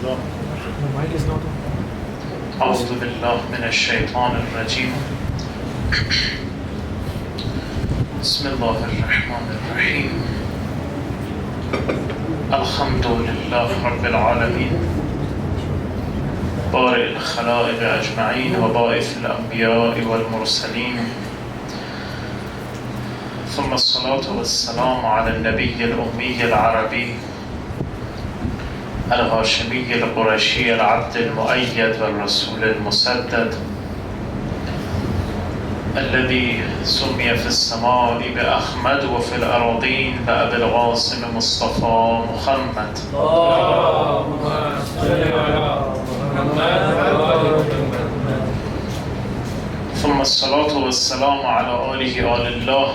الله. أعوذ بالله من الشيطان الرجيم. بسم الله الرحمن الرحيم. الحمد لله رب العالمين، بارئ الخلائق أجمعين وباعث الأنبياء والمرسلين، ثم الصلاة والسلام على النبي الأمي العربي الهاشمي القرشي العبد المؤيد والرسول المسدد الذي سمي في السماء بأحمد وفي الأراضين بأبي القاسم مصطفى محمد. اللهم صل على محمد. ثم الصلاة والسلام على آله آل الله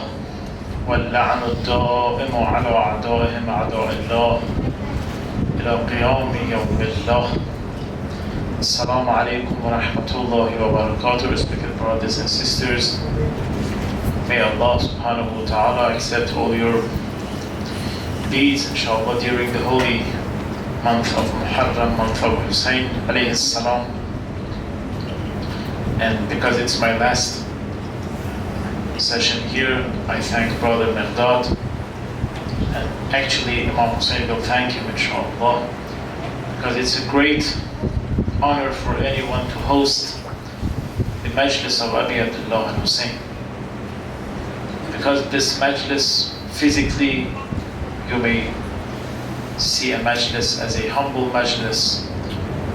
واللعن الدائم على أعدائهم أعداء الله إلى قيام يوم الله. Assalamu alaikum wa rahmatullahi wa barakatuh. Respected brothers and sisters, may Allah subhanahu wa ta'ala accept all your deeds, inshallah, during the holy month of Muharram, month of Hussein alayhi salam. And because it's my last session here, I thank Brother Merdad, and actually Imam Hussein will thank him, inshallah, because it's a great honor for anyone to host the majlis of Abi Abdullah and Hussein. Because this majlis, physically, you may see a majlis as a humble majlis,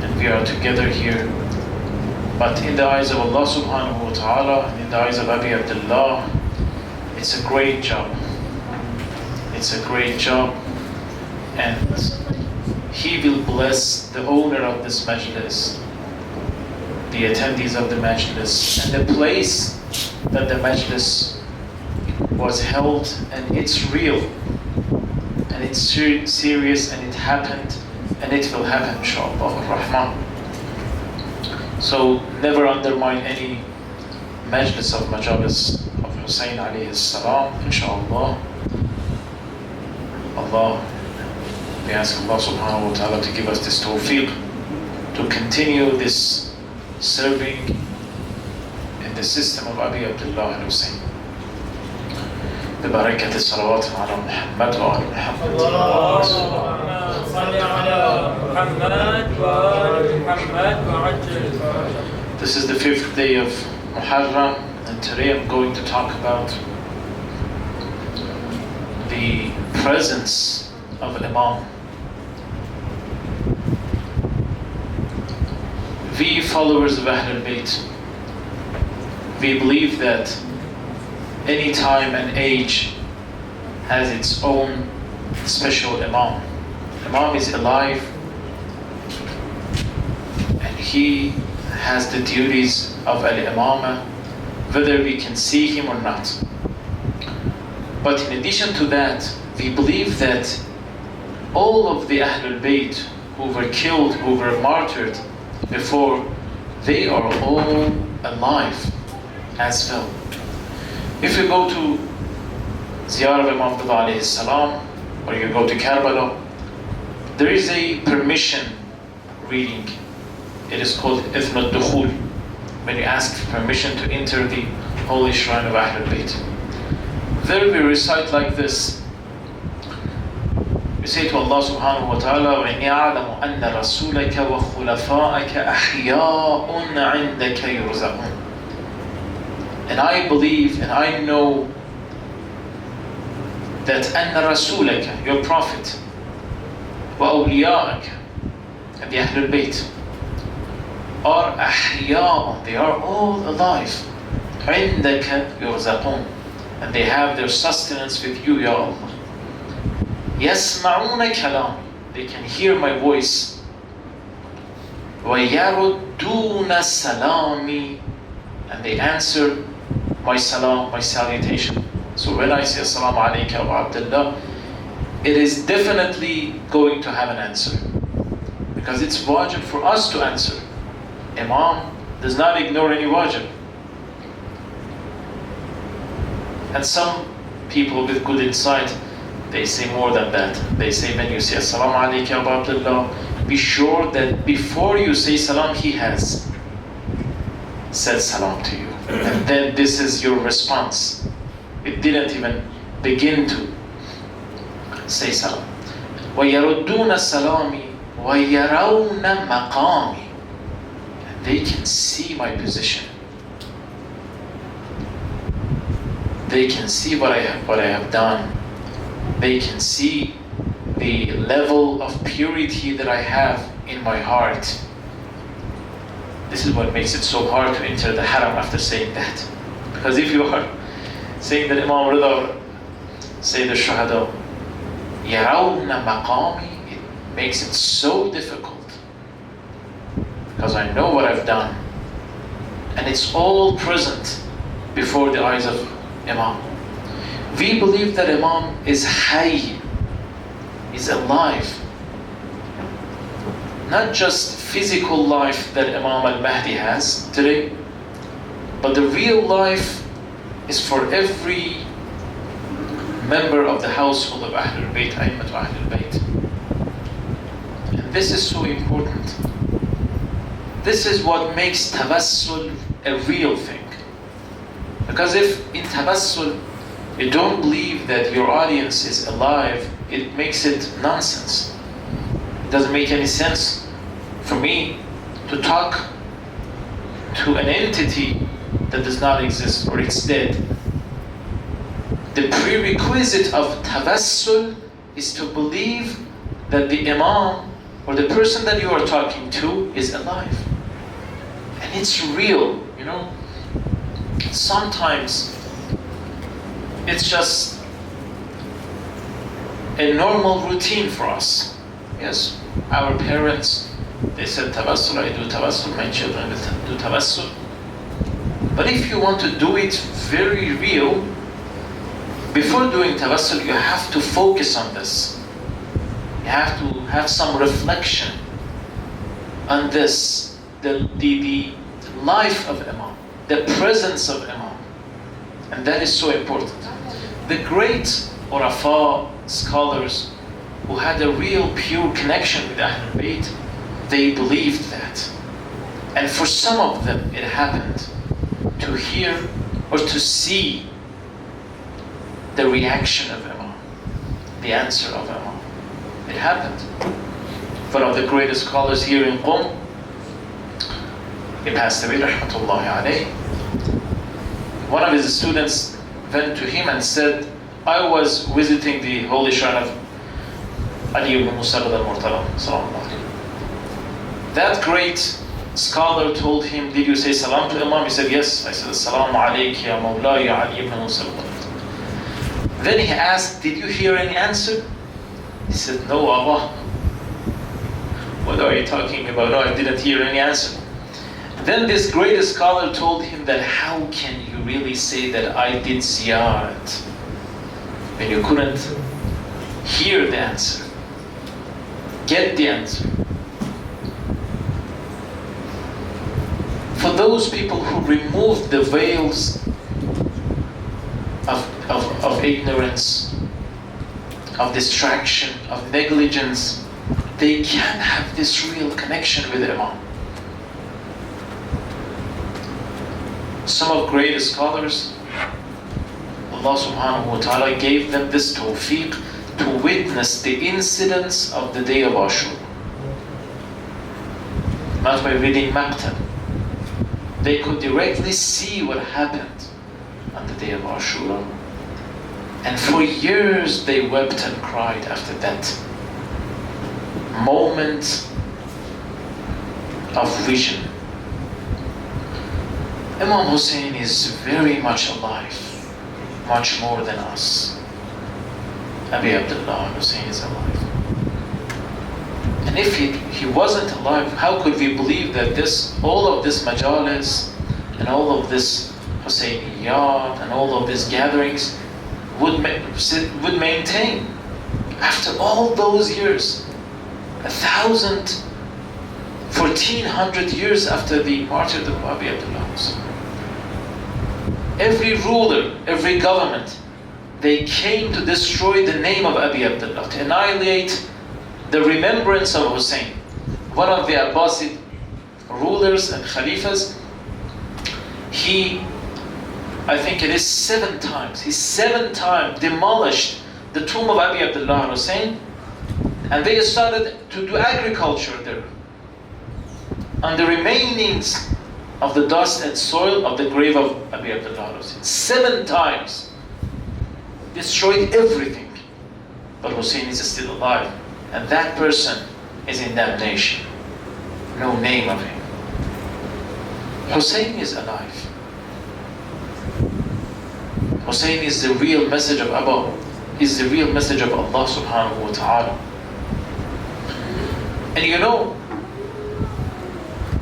and we are together here. But in the eyes of Allah subhanahu wa ta'ala, in the eyes of Abi Abdullah, it's a great job. It's a great job, and He will bless the owner of this majlis, the attendees of the majlis, and the place that the majlis was held, and it's real, and it's serious, and it happened, and it will happen, inshallah ar-Rahman. So never undermine any majlis of majalis of Hussein alayhi salam, inshallah. We ask Allah subhanahu wa ta'ala to give us this tawfiq to continue this serving in the system of Abi Abdullah and Hussein. ببركة الصلوات على محمد وعلى محمد. اللهم صل على محمد وآل محمد وعجل. This is the 5th day of Muharram, and today I'm going to talk about the presence of an Imam. We followers of Ahlul Bayt, we believe that any time and age has its own special Imam. Imam is alive, and he has the duties of Al-Imamah, whether we can see him or not. But in addition to that, we believe that all of the Ahlul Bayt who were killed, who were martyred before, they are all alive as well. If you go to Ziyarah of Imam Abdullah alayhi salam, or you go to Karbala, there is a permission reading. It is called Ithn al-Dukhul, when you ask permission to enter the holy shrine of Ahlul Bayt. There we recite like this. We say to Allah subhanahu wa ta'ala, وَإِنِّي أَعْلَمُ أَنَّ رَسُولَكَ وَخُلَفَاءَكَ أَحْيَاءٌ عِنْدَكَ يُرْزَقُونَ. And I believe and I know that أَنَّ رَسُولَكَ, your Prophet, وَأَوْلِيَاءَكَ, and the Ahlul Bayt, are أحياء, they are all alive. عِنْدَكَ يُرْزَقُونَ, and they have their sustenance with you, Ya Allah. يَسْمَعُونَ كَلَامِ, they can hear my voice. وَيَرُدُّونَ سَلَامِ, and they answer my salam, my salutation. So when I say Assalamu alayka wa Abdullah, it is definitely going to have an answer, because it's wajib for us to answer. Imam does not ignore any wajib. And some people with good insight, they say more than that. They say when you say Assalamu alayka wa Abdullah, be sure that before you say salam, he has said salam to you. And then this is your response. It didn't even begin to say salam. وَيَرُدُّونَ سَلَامِ وَيَرَوْنَ مَقَامِ. They can see my position. They can see what I have done. They can see the level of purity that I have in my heart. This is what makes it so hard to enter the haram after saying that. Because if you are saying that Imam Rida, say the Shuhada, Yarawna maqami, it makes it so difficult. Because I know what I've done. And it's all present before the eyes of Imam. We believe that Imam is hayy, is alive. Not just physical life that Imam al-Mahdi has today, but the real life is for every member of the household of Ahlul Bayt, A'immatu Ahlul Bayt. And this is so important. This is what makes tawassul a real thing. Because if in tawassul you don't believe that your audience is alive, it makes it nonsense. It doesn't make any sense for me to talk to an entity that does not exist or it's dead. The prerequisite of tawassul is to believe that the imam or the person that you are talking to is alive. And it's real, you know. Sometimes it's just a normal routine for us. Yes, our parents, they said tawassul, I do tawassul, my children will do tawassul. But if you want to do it very real, before doing tawassul, you have to focus on this. You have to have some reflection on this, the life of Imam, the presence of Imam. And that is so important. The great Urafa scholars who had a real pure connection with Ahlul Bayt, they believed that. And for some of them, it happened to hear or to see the reaction of Imam, the answer of Imam. It happened. One of the greatest scholars here in Qom, he passed away, rahmatullahi alayhi. One of his students went to him and said, I was visiting the holy shrine of Ali ibn Musa al-Murtala. That great scholar told him, did you say salam to Imam? He said, yes. I said, assalamu alayki ya mawla ya Ali ibn Musa al-Murtala. Then he asked, did you hear any answer? He said, no, Allah. What are you talking about? No, I didn't hear any answer. Then this great scholar told him that how can you really say that I did ziyarat when you couldn't hear the answer, get the answer. For those people who removed the veils of ignorance, of distraction, of negligence, they can have this real connection with Imam. Some of great scholars, Allah subhanahu wa ta'ala gave them this tawfiq to witness the incidents of the day of Ashura. Not by reading Maqtab. They could directly see what happened on the day of Ashura. And for years they wept and cried after that moment of vision. Imam Hussein is very much alive, much more than us. Abi Abdullah Hussein is alive. And if he wasn't alive, how could we believe that all of this majalis and all of this Husayniyat and all of these gatherings would maintain after all those years, 1,400 years after the martyrdom of Abi Abdullah Hussein. Every ruler, every government, they came to destroy the name of Abi Abdullah, to annihilate the remembrance of Hussein. one of the Abbasid rulers and Khalifas, I think it is 7 times, he 7 times demolished the tomb of Abi Abdullah Hussein, and they started to do agriculture there on the remainings of the dust and soil of the grave of Abi Abdullah Hussein. 7 times destroyed everything, but Hussein is still alive, and that person is in damnation. No name of him. Hussein is alive. Hussein is the real message of Abba, is the real message of Allah subhanahu wa ta'ala. And you know,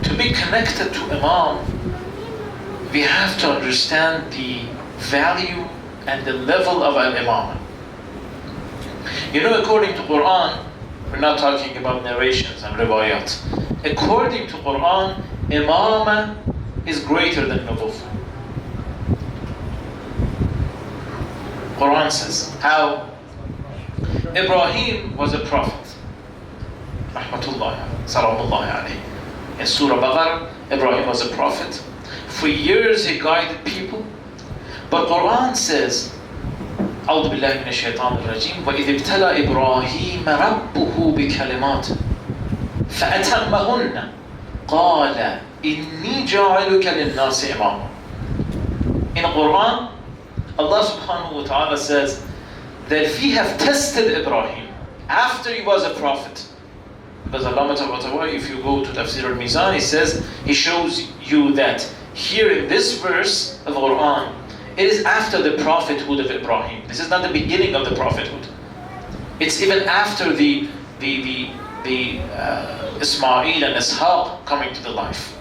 to be connected to Imam, we have to understand the value and the level of Al-Imam. You know, according to Quran, we're not talking about narrations and riwayat. According to Quran, Imam is greater than Nubuwwah. Quran says how Ibrahim was a prophet. Rahmatullahi salamullahi alayhi. In Surah Baqarah, Ibrahim was a prophet. For years he guided people. But Quran says, أعوذ بالله من الشيطان الرجيم وإذ ابتلى إبراهيم ربه بكلمات فأتمهن قال إني جاعلك للناس إماما. In Quran, Allah subhanahu wa ta'ala says that we have tested Ibrahim after he was a prophet. Because Allah, if you go to Tafsir al-Mizan, he shows you that here in this verse of Quran, it is after the prophethood of Ibrahim. This is not the beginning of the prophethood. It's even after the Ismail and Ishaq coming to the life.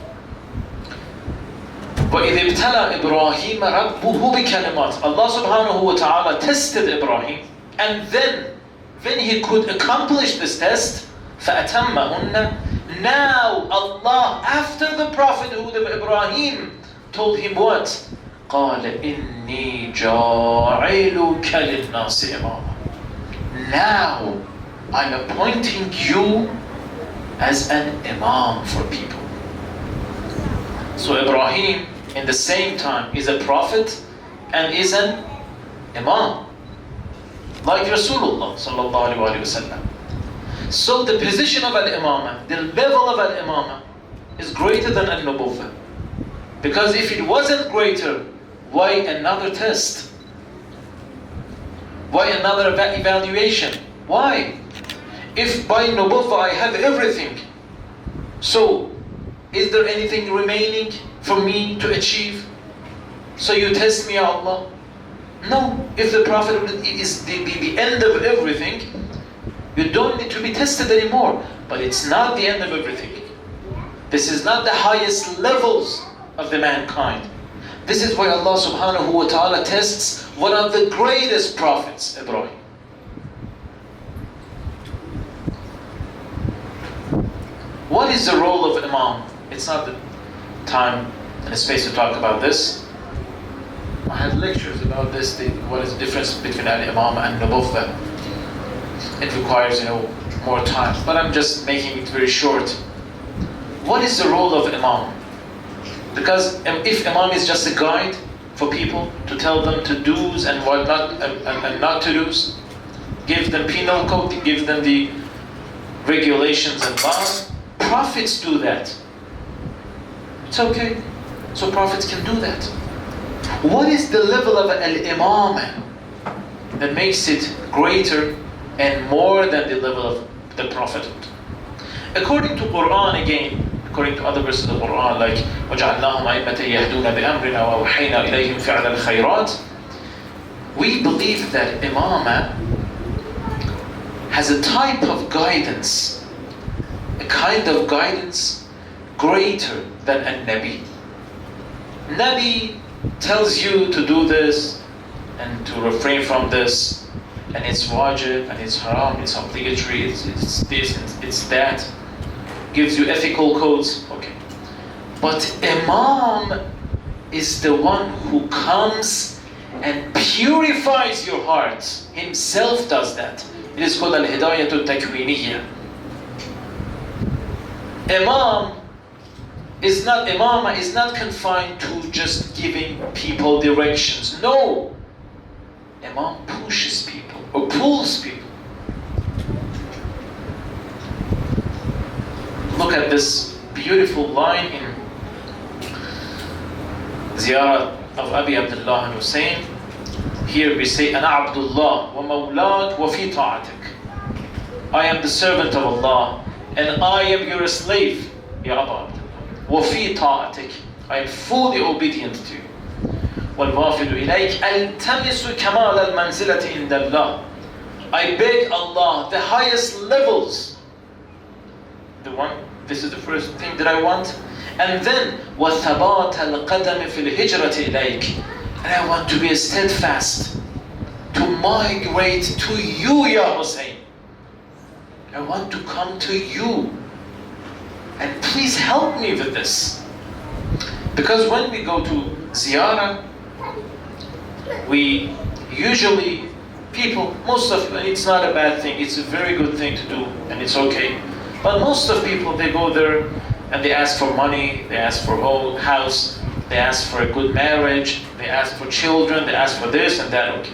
وَإِذِ ابْتَلَى إِبْرَاهِيمَ رَبُّهُ بِكَلِمَاتٍ. Allah subhanahu wa ta'ala tested Ibrahim, and then when he could accomplish this test, فَأَتَمَّهُنَّ. Now Allah, after the prophethood of Ibrahim, told him what? قَالَ إِنِّي جَاعِلُكَ لِلنَّاسِ إِمَامًا. Now I'm appointing you as an imam for people. So Ibrahim, in the same time, is a prophet and is an imam, like Rasulullah sallallahu alaihi wasallam. So the position of al-imamah, the level of al-imamah, is greater than al-nubuwwah. Because if it wasn't greater, why another test? Why another evaluation? Why? If by nubuwwah I have everything, so is there anything remaining for me to achieve? So you test me, Allah? No. If the Prophet is the end of everything, you don't need to be tested anymore. But it's not the end of everything. This is not the highest levels of the mankind. This is why Allah subhanahu wa ta'ala tests one of the greatest prophets, Ibrahim. What is the role of Imam? It's not the time and the space to talk about this. I had lectures about this, what is the difference between al-Imam and Nubuwwah. It requires, more time, but I'm just making it very short. What is the role of Imam? Because if Imam is just a guide for people to tell them to do's and what not and not to do's, give them penal code, give them the regulations and laws, prophets do that. It's okay. So prophets can do that. What is the level of al-imam that makes it greater and more than the level of the prophethood? According to Quran again, according to other verses of Quran, like وَجَعَلْنَاهُمْ أَئِمَّةً يَهْدُونَ بِأَمْرِنَا وَأَوْحَيْنَا إِلَيْهِمْ فِعْلَ الْخَيْرَاتِ. We believe that imamah has a type of guidance, a kind of guidance greater than a Nabi. Nabi tells you to do this and to refrain from this, and it's wajib, and it's haram, it's obligatory, it's this, it's that. Gives you ethical codes, okay. But Imam is the one who comes and purifies your heart. Himself does that. It is called al-hidayatul takwiniyya. Imama is not confined to just giving people directions. No. Imam pushes people or pulls people. Look at this beautiful line in Ziyarah of Abi Abdullah and Hussein. Here we say, Ana Abdullah wa Mawlak wa fi ta'atik. I am the servant of Allah and I am your slave, Ya Abu Abdullah. Wa fi ta'atik. I am fully obedient to you. وَالْوَافِدُ إِلَيْكَ أَلْتَمِسُ كَمَالَ الْمَنْزِلَةِ عِنْدَ اللَّهِ. I beg Allah the highest levels. This is the first thing that I want. And then وَثَبَاتَ الْقَدَمِ فِي الْهِجْرَةِ إِلَيْكَ. And I want to be steadfast, to migrate to you, Ya Hussein. I want to come to you. And please help me with this. Because when we go to ziyarah, we usually, most of it's not a bad thing, it's a very good thing to do, and it's okay. But most of people, they go there and they ask for money, they ask for a house, they ask for a good marriage, they ask for children, they ask for this and that, okay.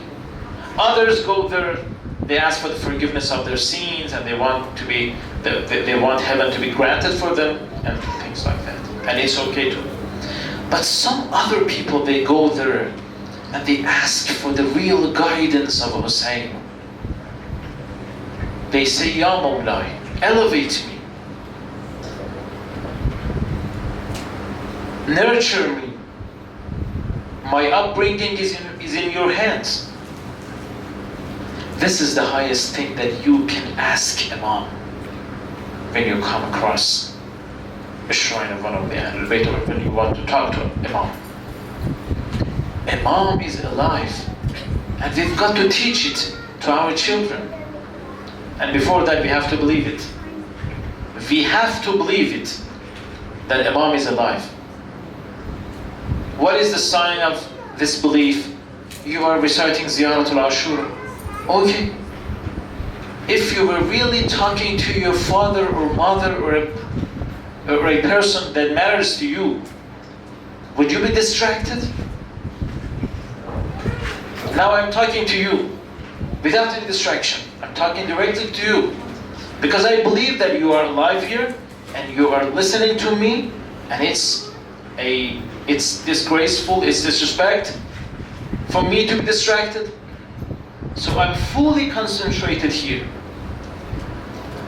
Others go there, they ask for the forgiveness of their sins, and they want they want heaven to be granted for them, and things like that. And it's okay too. But some other people, they go there and they ask for the real guidance of Hussein. They say, Ya Mawlai, elevate me, nurture me. My upbringing is in your hands. This is the highest thing that you can ask Imam when you come across a shrine of one of the Ahlul Bayt, or when you want to talk to Imam. Imam is alive, and we've got to teach it to our children. And before that, we have to believe it. We have to believe it, that Imam is alive. What is the sign of this belief? You are reciting Ziyaratul Ashura. Okay. If you were really talking to your father or mother or a person that matters to you, would you be distracted? Now I'm talking to you without any distraction. I'm talking directly to you because I believe that you are alive here and you are listening to me, and it's disgraceful, it's disrespect for me to be distracted. So I'm fully concentrated here.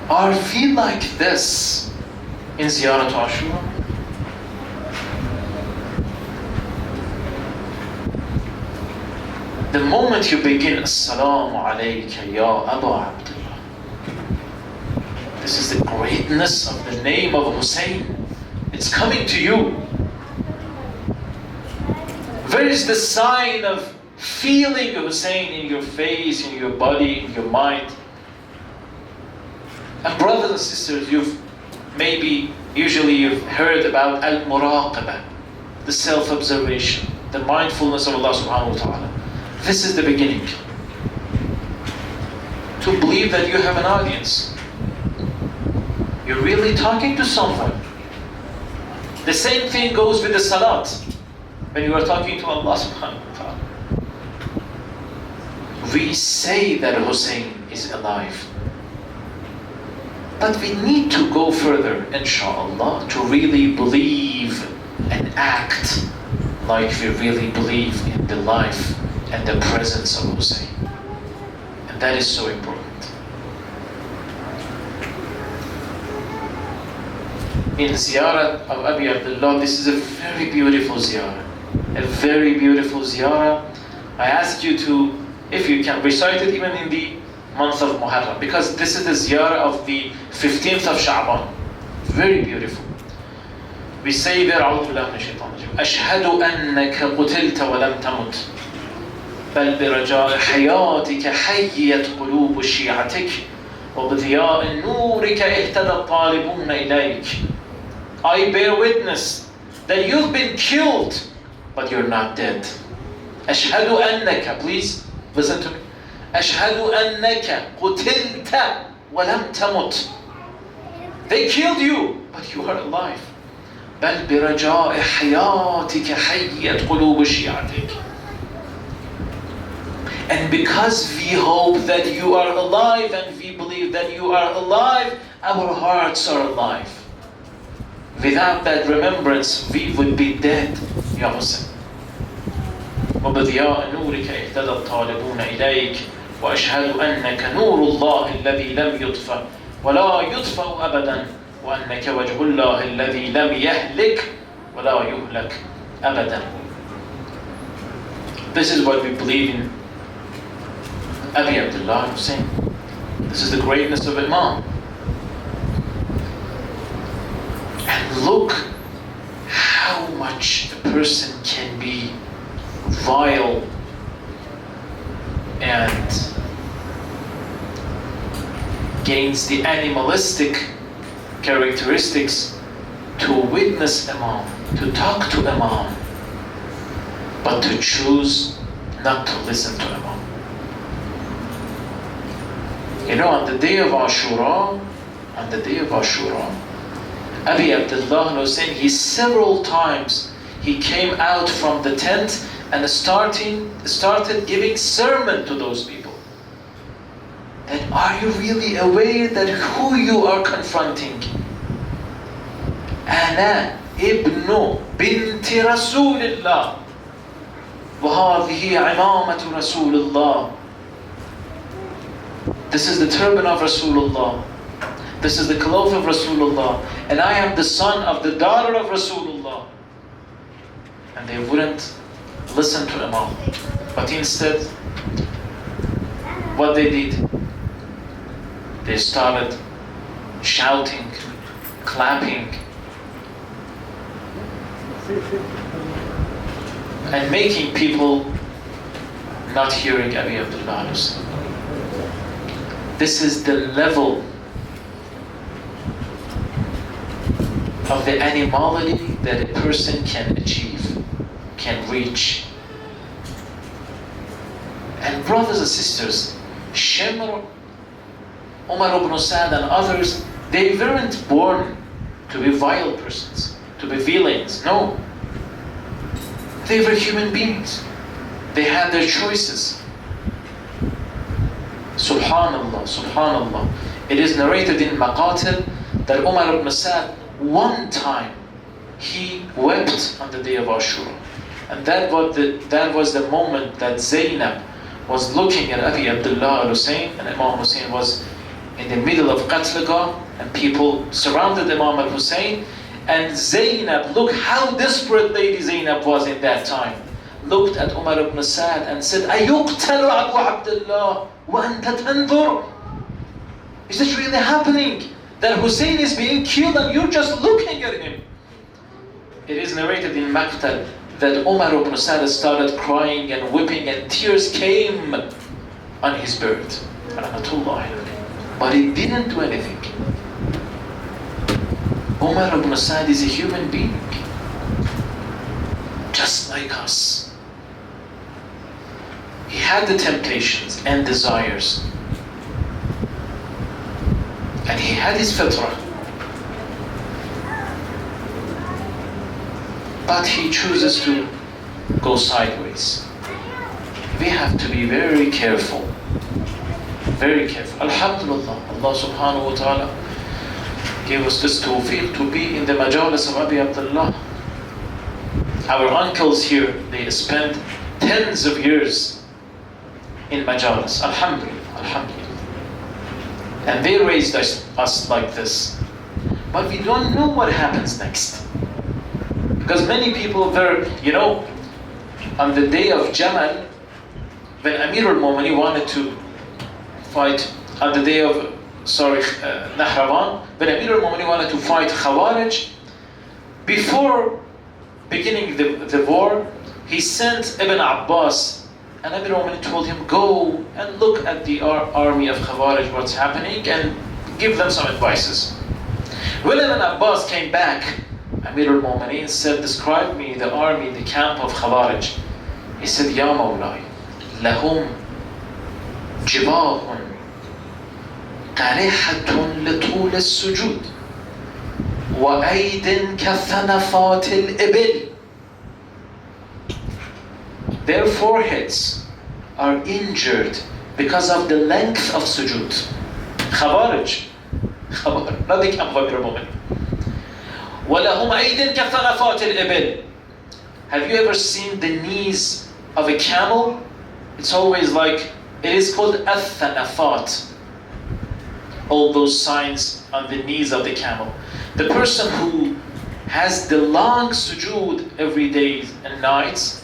Are we like this in Ziyarat Ashura? The moment you begin, Assalamu alayka ya Abu Abdullah, this is the greatness of the name of Hussein. It's coming to you. Where is the sign of feeling Hussein in your face, in your body, in your mind? And brothers and sisters, you've heard about al-muraqabah, the self-observation, the mindfulness of Allah subhanahu wa ta'ala. This is the beginning. To believe that you have an audience. You're really talking to someone. The same thing goes with the salat. When you are talking to Allah subhanahu wa ta'ala. We say that Hussein is alive. But we need to go further, inshaAllah, to really believe and act like we really believe in the life and the presence of Hussein. And that is so important. In Ziyarah of Abi Abdullah, this is a very beautiful ziyarah. A very beautiful ziyarah. I ask you to, if you can, recite it even in the month of Muharram, because this is the ziyarah of the 15th of Sha'ban. Very beautiful. We say there, أعوذ بالله من الشيطان الرجيم. أشهد أنك قتلت ولم تمت بل برجاء حياتك حيت قلوب شيعتك وبضياء نورك اهتدى الطالبون إليك. I bear witness that you've been killed, but you're not dead. أشهد أنك, please listen to me. أشهد أنك قتلت ولم تمت. They killed you, but you are alive. بل برجاء حياتك حيت قلوب شيعتك. And because we hope that you are alive and we believe that you are alive, our hearts are alive. Without that remembrance, we would be dead, Ya Hussein. وبضياء نورك اهتدى الطالبون إليك وأشهد أنك نور الله الذي لم يطفأ ولا يطفأ أبدا وأنك وجه الله الذي لم يهلك ولا يهلك أبدا. This is what we believe in Abi Abdullah Hussein. This is the greatness of Imam. And look how much a person can be vile and gains the animalistic characteristics to witness Imam, to talk to Imam, but to choose not to listen to Imam. You know, on the day of Ashura, Abi Abdullah Hussein, he several times he came out from the tent and started giving sermon to those people. That are you really aware that who you are confronting? أنا ابن بنت رسول الله وهذه عمامة رسول الله. This is the turban of Rasulullah. This is the cloth of Rasulullah. And I am the son of the daughter of Rasulullah. And they wouldn't listen to Imam. But instead, what they did, they started shouting, clapping, and making people not hearing Abi Abdullah Hussein. This is the level of the animality that a person can achieve, can reach. And brothers and sisters, Shimr, Umar ibn Sa'd and others, they weren't born to be vile persons, to be villains. No. They were human beings. They had their choices. Subhanallah, subhanallah. It is narrated in Maqatil that Umar ibn Sa'd, one time, he wept on the day of Ashura. And that was the moment that Zainab was looking at Abi Abdullah Hussein, and Imam Hussein was in the middle of Qatlaga, and people surrounded Imam al-Hussein. And Zainab, look how desperate Lady Zainab was in that time, looked at Umar ibn Sa'd and said, أَيُقْتَلُ Abu Abdullah وَأَنْتَ تَنْظُرُ? Is this really happening? That Hussein is being killed and you're just looking at him? It is narrated in Maqtal that Umar ibn Sa'd started crying and weeping, and tears came on his beard. But he didn't do anything. Umar ibn Sa'd is a human being, just like us. He had the temptations and desires, and he had his fitrah, but he chooses to go sideways. We have to be very careful, very careful. Alhamdulillah, Allah subhanahu wa ta'ala gave us this tawfiq to be in the majalis of Abi Abdullah. Our uncles here, they spent tens of years in majalis. Alhamdulillah, alhamdulillah. And they raised us like this. But we don't know what happens next. Because many people were, on the day of Jamal, when Amir al-Mu'minin wanted to fight, on the day of, Nahrawan, when Amir al-Mu'minin wanted to fight Khawarij, before beginning the war, he sent Ibn Abbas, and Amir al-Mu'minin told him, go and look at the army of Khawarij, what's happening, and give them some advices. When Ibn Abbas came back, Amir al-Mu'minin said, describe me the army, the camp of Khawarij. He said, Ya Mawlai, lahum jibahun qarihatun litul as-sujud. وَأَيْدٍ كَثَنَفَاتِ الْإِبِلِ. Their foreheads are injured because of the length of sujood. Khawarij. Nothing can for a moment. وَلَهُمْ أَيْدٍ كَثَنَفَاتِ الْإِبِلِ. Have you ever seen the knees of a camel? It's always like, it is called الثَّنَفَات. All those signs on the knees of the camel. The person who has the long sujood every day and nights,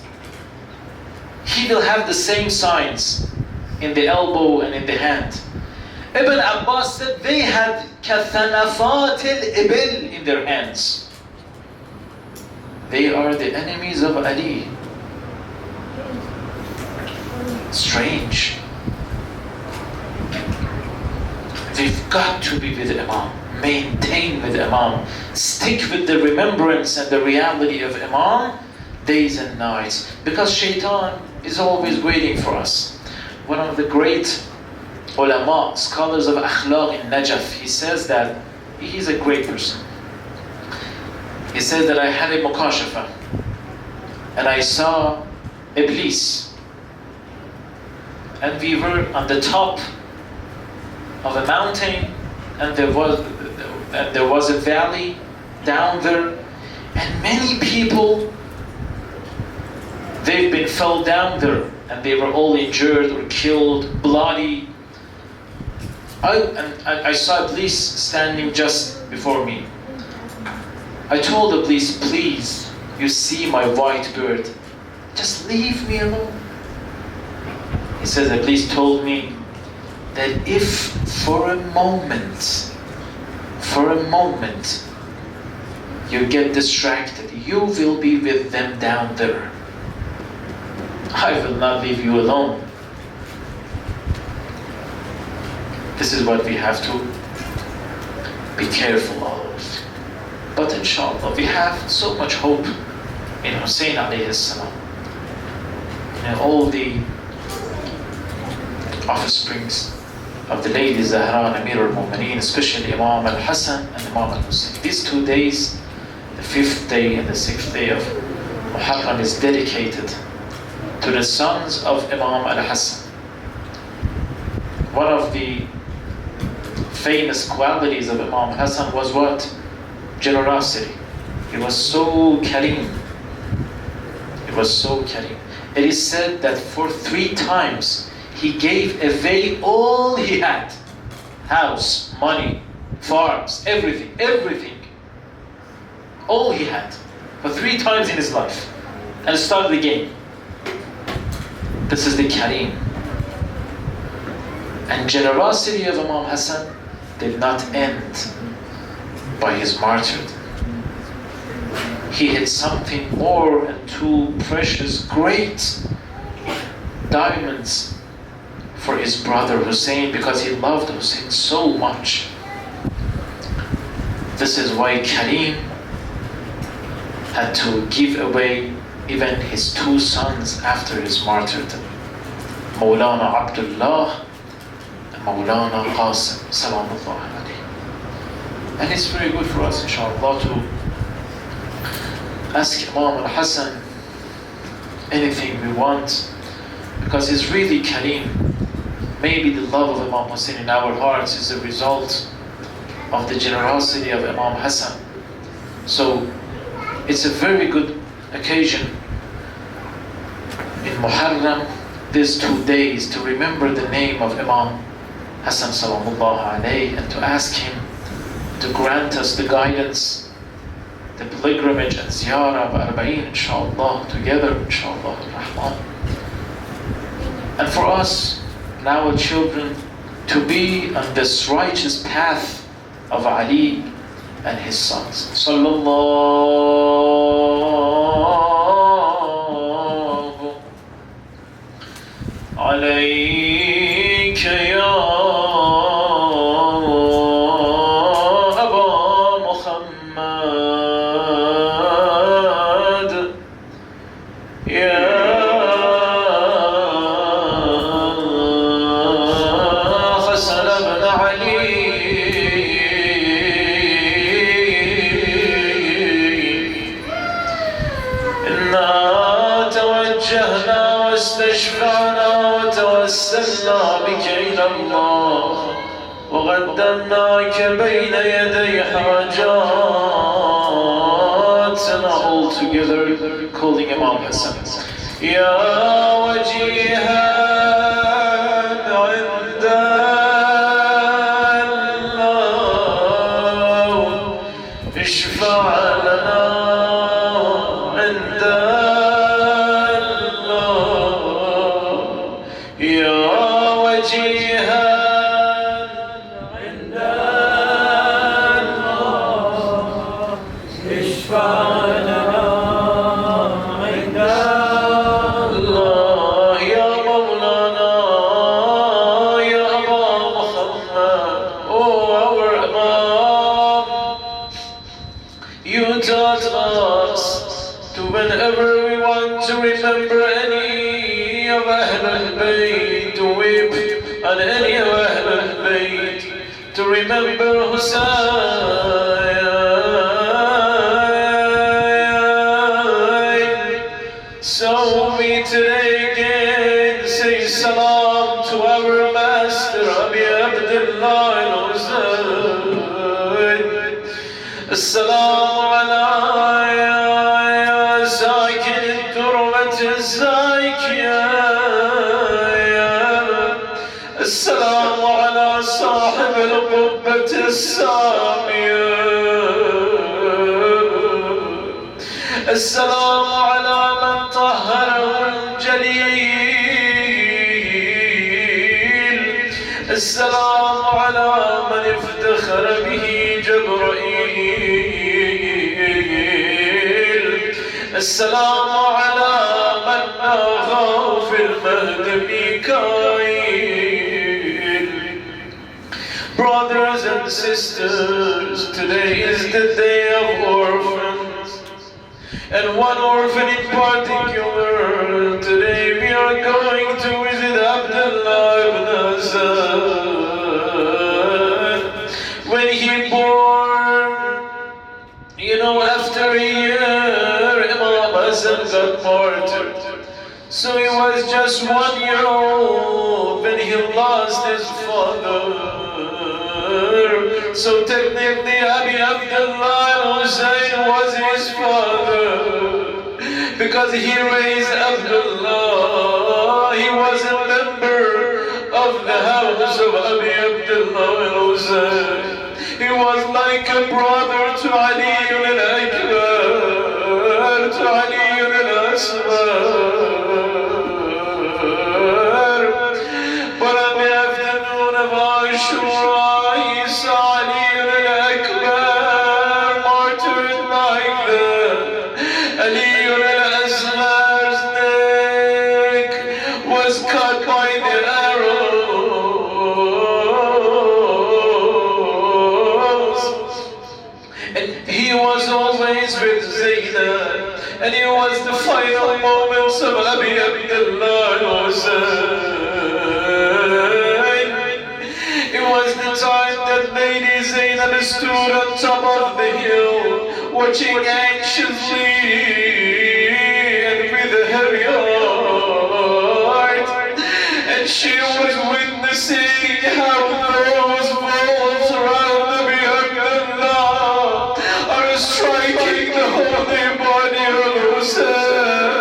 he will have the same signs in the elbow and in the hand. Ibn Abbas said they had كَثَنَفَاتِ الْإِبِلِ in their hands. They are the enemies of Ali. Strange. They've got to be with the Imam. Maintain with the Imam. Stick with the remembrance and the reality of Imam days and nights. Because Shaitan is always waiting for us. One of the great ulama, scholars of akhlaq in Najaf, he says that he's a great person. He says that I had a mukashafa and I saw Iblis, and we were on the top of a mountain, and there was a valley down there, and many people, they've been fell down there, and they were all injured or killed, bloody. I saw Iblis standing just before me. I told Iblis, please, you see my white bird, just leave me alone. He says, Iblis told me that if for a moment you get distracted, you will be with them down there. I will not leave you alone. This is what we have to be careful of. But inshallah, we have so much hope in Hussein alayhi salam. All the offsprings of the Lady Zahra and Amir al-Mu'mineen, especially Imam al-Hassan and Imam al-Hussein. These 2 days, the 5th day and the 6th day of Muharram, is dedicated to the sons of Imam al-Hassan. One of the famous qualities of Imam Hassan was what? Generosity. He was so kareem. He was so kareem. It is said that for 3 times he gave away all he had. House, money, farms, everything. All he had. For 3 times in his life. And started the game. This is the kareem. And generosity of Imam Hassan did not end by his martyrdom. He had something more and 2 precious, great diamonds for his brother Hussein, because he loved Hussein so much. This is why Karim had to give away even his 2 sons after his martyrdom, Mawlana Abdullah and Mawlana Qasim, Salamullah alayhi. And it's very good for us, inshallah, to ask Imam al-Hassan anything we want, because he's really Kareem. Maybe the love of Imam Hussein in our hearts is a result of the generosity of Imam Hassan. So it's a very good occasion in Muharram, these 2 days, to remember the name of Imam Hassan Salamullah alayhi, and to ask him to grant us the guidance, the pilgrimage and ziyarah of Arba'in, inshallah, together, inshallah ar-Rahman. And for us and our children to be on this righteous path of Ali and his sons. Sallallahu alayka ya واستشفعنا وتوسلنا بك إلى الله وقدمناك بين يدي حاجاتنا. All together calling Imam Hassan. يا وجيها عند الله اشفع لنا عند الله. يا وجيها عند الله اشفع لنا عند الله. يا مولانا يا أبا محمد. Oh our Imam, you taught us to whenever we want to remember any of Ahl al-Bayt, to weep on any of Ahl al-Bayt, to remember Hussein. So we today again say salam to our master Abi Abdullah al-Husayn. Assalamu ala ya sakin al-turbat al-zakiya. Assalamu ala sahib al-qubbat al-samiya. السلام على من طهره الجليل. السلام على من افتخر به جبرائيل. السلام على من ناغاه في المهد ميكائيل. Brothers and sisters, today is the day of orphans. And one orphan in particular, today we are going to visit Abdullah ibn Hassan. When he born, you know, after a year, Imam Hassan got martyred. So he was just 1 year old when he lost his father. So technically Abi Abdullah al-Husayn was his father, because he raised Abdullah. He was a member of the house of Abi Abdullah al-Husayn. He was like a brother to Ali al-Akbar, to Ali al-Asghar. But on the afternoon of Ashura, he saw Ali al-Akbar martyred like that. Ali al-Asghar's neck was cut by the arrows. And he was always with Zainab. And it was the final moments of Abi Abdullah al-Husayn. It was the time that Lady Zainab stood on top of the hill, watching anxiously and with a heavy heart. And she was witnessing how those walls around Abi Abdullah are striking the holy body of Hussein.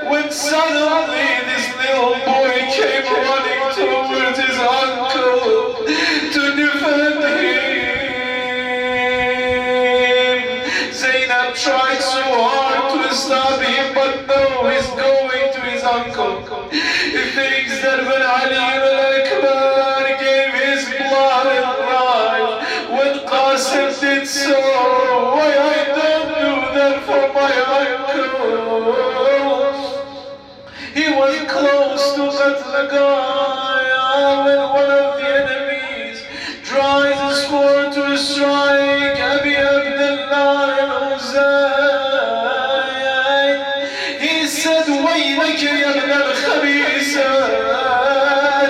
When suddenly this little boy came running towards his uncle to defend him. Zainab tried so hard to stop him, but no, he's going to his uncle. He thinks that when Ali al-Akbar gave his blood and life, when Qasim did so, why I don't do that for my uncle? He was close to Qatlagaya when one of the enemies drives his sword to strike Abi Abdullah al-Husayn. He said, وَيْلَكَ يَا ابْنَ الْخَبِيثَةِ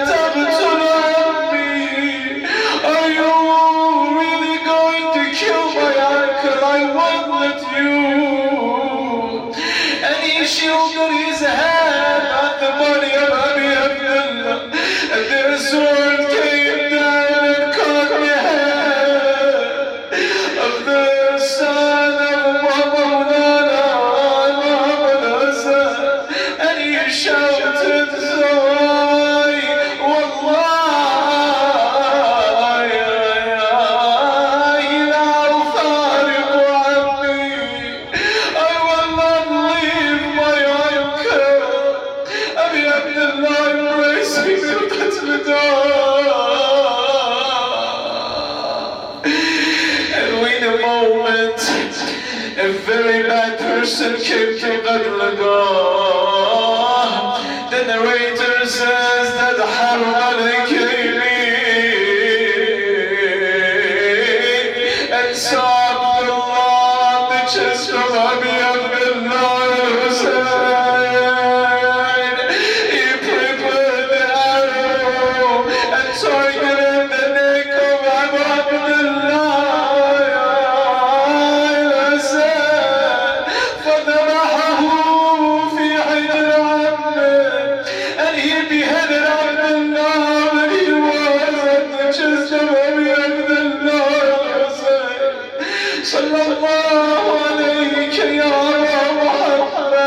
تَقْتُلُ أَمِّي. Are you really going to kill my uncle? I won't let you. And he shielded moment a very bad person came to Qadlagah. The narrator says that Haram alayhi and so Abdullah, the chest of Abi Abdullah al-Hussein, he prepared the arrow and targeted the neck of Abu Abdullah al-Hussein, فذبحه في حجر عمه, and he beheaded Abdullah when he was at the chest of Abi Abdullah al-Hussein. Sallallahu alayka ya Muhammad.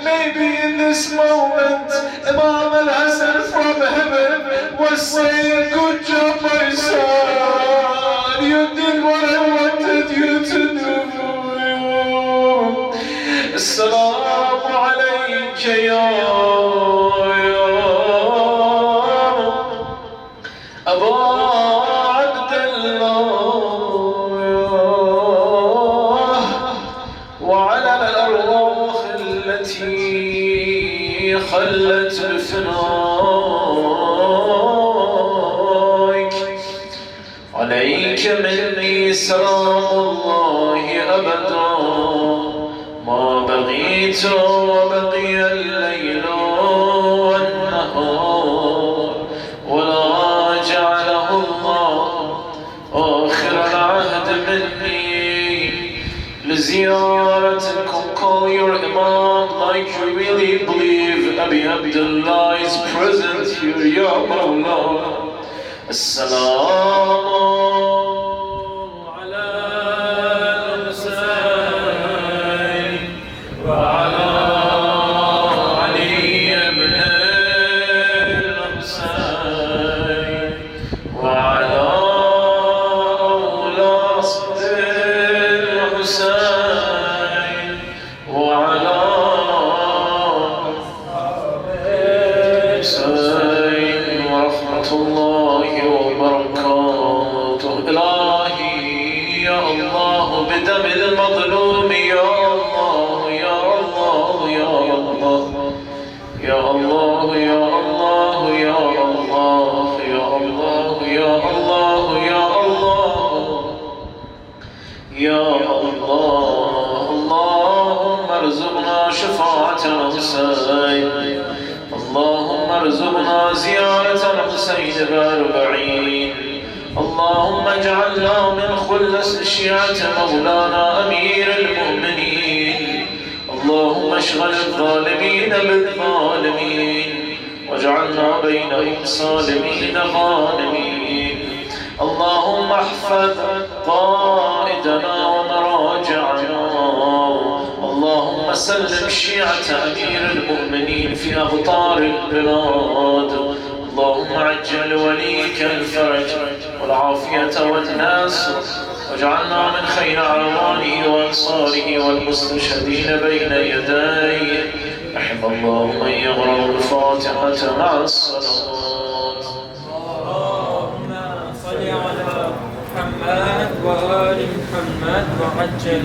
Maybe in this moment Imam al-Hasan from heaven was saying, good job my son, you did what I wanted you to do. Assalamu alayka ya Abu وعلى الأرواح التي خلت بفنائك عليك مني سلام الله أبدا ما بغيت وبقي الليل والنهار ولا جعله الله آخر العهد مني لزيارتكم. Call your Imam like you really believe Abi Abdullah is present here, Ya Mawla. Assalamu ala al-Husayn wa ala Ali ibn al-Husayn wa ala awlad al-Husayn wa ala الحسين ورحمة الله وبركاته. إلهي يا الله بدم المظلوم يا الله يا الله يا الله يا الله يا الله يا الله يا الله يا الله يا الله يا الله. اللهم ارزقنا شفاعة الحسين. اللهم ارزقنا زيارة الحسين ب40. اللهم اجعلنا من خلص شيعة مولانا أمير المؤمنين. اللهم اشغل الظالمين بالظالمين واجعلنا بينهم سالمين غانمين. اللهم احفظ قائدنا ومراجعنا. اللهم سلم شيعة أمير المؤمنين في أقطار البلاد. اللهم عجل وليك الفرج والعافية والناصر واجعلنا من خير أعوانه وأنصاره والمستشهدين بين يديه. رحم الله من يقرأ الفاتحة مع الصلوات. اللهم صل على محمد وآل محمد وعجل